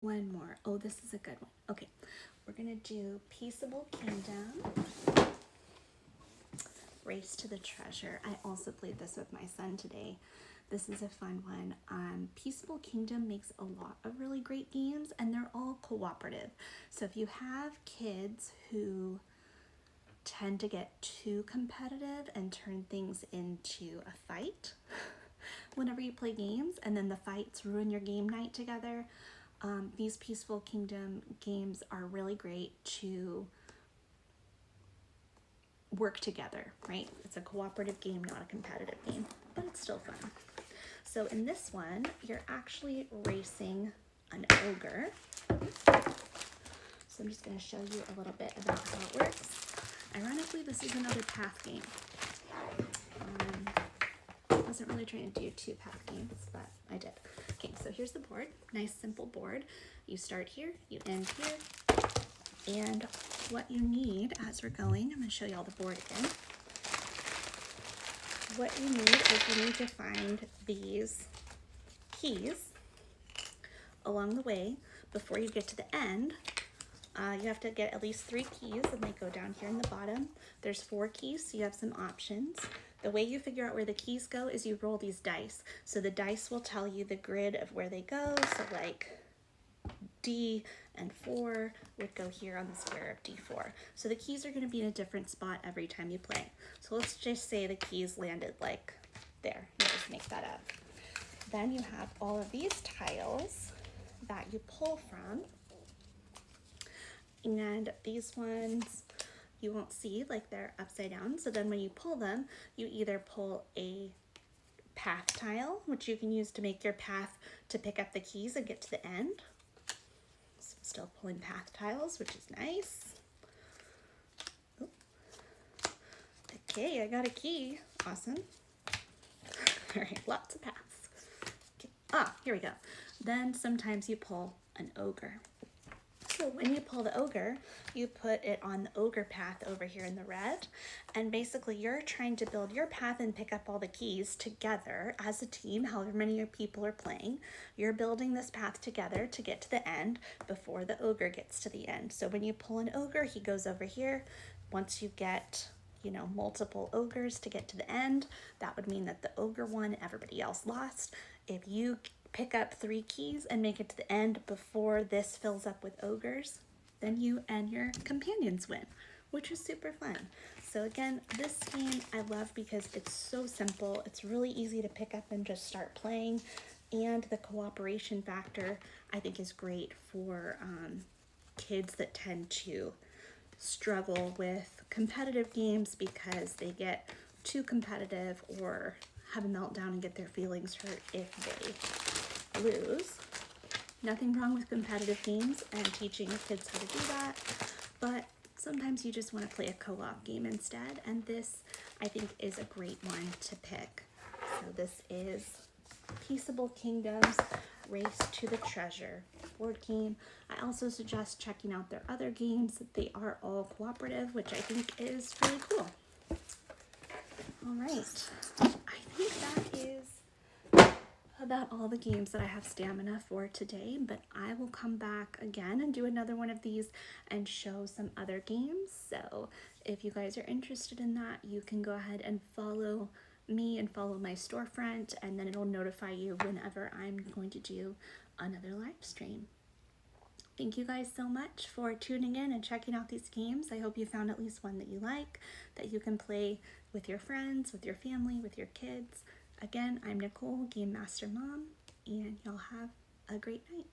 One more. Oh, this is a good one. Okay, we're gonna do Peaceable Kingdom, Race to the Treasure. I also played this with my son today. This is a fun one. Peaceable Kingdom makes a lot of really great games, and they're all cooperative. So if you have kids who tend to get too competitive and turn things into a fight whenever you play games, and then the fights ruin your game night together, these Peaceful Kingdom games are really great to work together, right? It's a cooperative game, not a competitive game, but it's still fun. So in this one, you're actually racing an ogre. So I'm just going to show you a little bit about how it works. Ironically, this is another path game. I wasn't really trying to do 2 path games, but I did. Okay, so here's the board. Nice, simple board. You start here, you end here, and what you need as we're going, I'm going to show you all the board again. What you need is you need to find these keys along the way before you get to the end. You have to get at least 3 keys, and they go down here in the bottom. There's 4 keys, so you have some options. The way you figure out where the keys go is you roll these dice. So the dice will tell you the grid of where they go. So like D and 4 would go here on the square of D4. So the keys are going to be in a different spot every time you play. So let's just say the keys landed like there. You just make that up. Then you have all of these tiles that you pull from. And these ones you won't see, like they're upside down. So then when you pull them, you either pull a path tile, which you can use to make your path to pick up the keys and get to the end. So I'm still pulling path tiles, which is nice. Ooh. Okay, I got a key. Awesome. All right, lots of paths. Okay. Here we go. Then sometimes you pull an ogre. So when you pull the ogre, you put it on the ogre path over here in the red, and basically you're trying to build your path and pick up all the keys together as a team, however many people are playing. You're building this path together to get to the end before the ogre gets to the end. So when you pull an ogre, he goes over here. Once you get, multiple ogres to get to the end, that would mean that the ogre won, everybody else lost. If you pick up 3 keys and make it to the end before this fills up with ogres, then you and your companions win, which is super fun. So again, this game I love because it's so simple. It's really easy to pick up and just start playing, and the cooperation factor I think is great for kids that tend to struggle with competitive games because they get too competitive or have a meltdown and get their feelings hurt if they lose. Nothing wrong with competitive games and teaching kids how to do that, but sometimes you just want to play a co-op game instead, and this I think is a great one to pick. So this is Peaceable Kingdoms, Race to the Treasure board game. I also suggest checking out their other games. They are all cooperative, which I think is really cool. All right, I think that is about all the games that I have stamina for today, but I will come back again and do another one of these and show some other games. So if you guys are interested in that, you can go ahead and follow me and follow my storefront, and then it'll notify you whenever I'm going to do another live stream. Thank you guys so much for tuning in and checking out these games. I hope you found at least one that you like, that you can play with your friends, with your family, with your kids. Again, I'm Nicole, Game Master Mom, and y'all have a great night.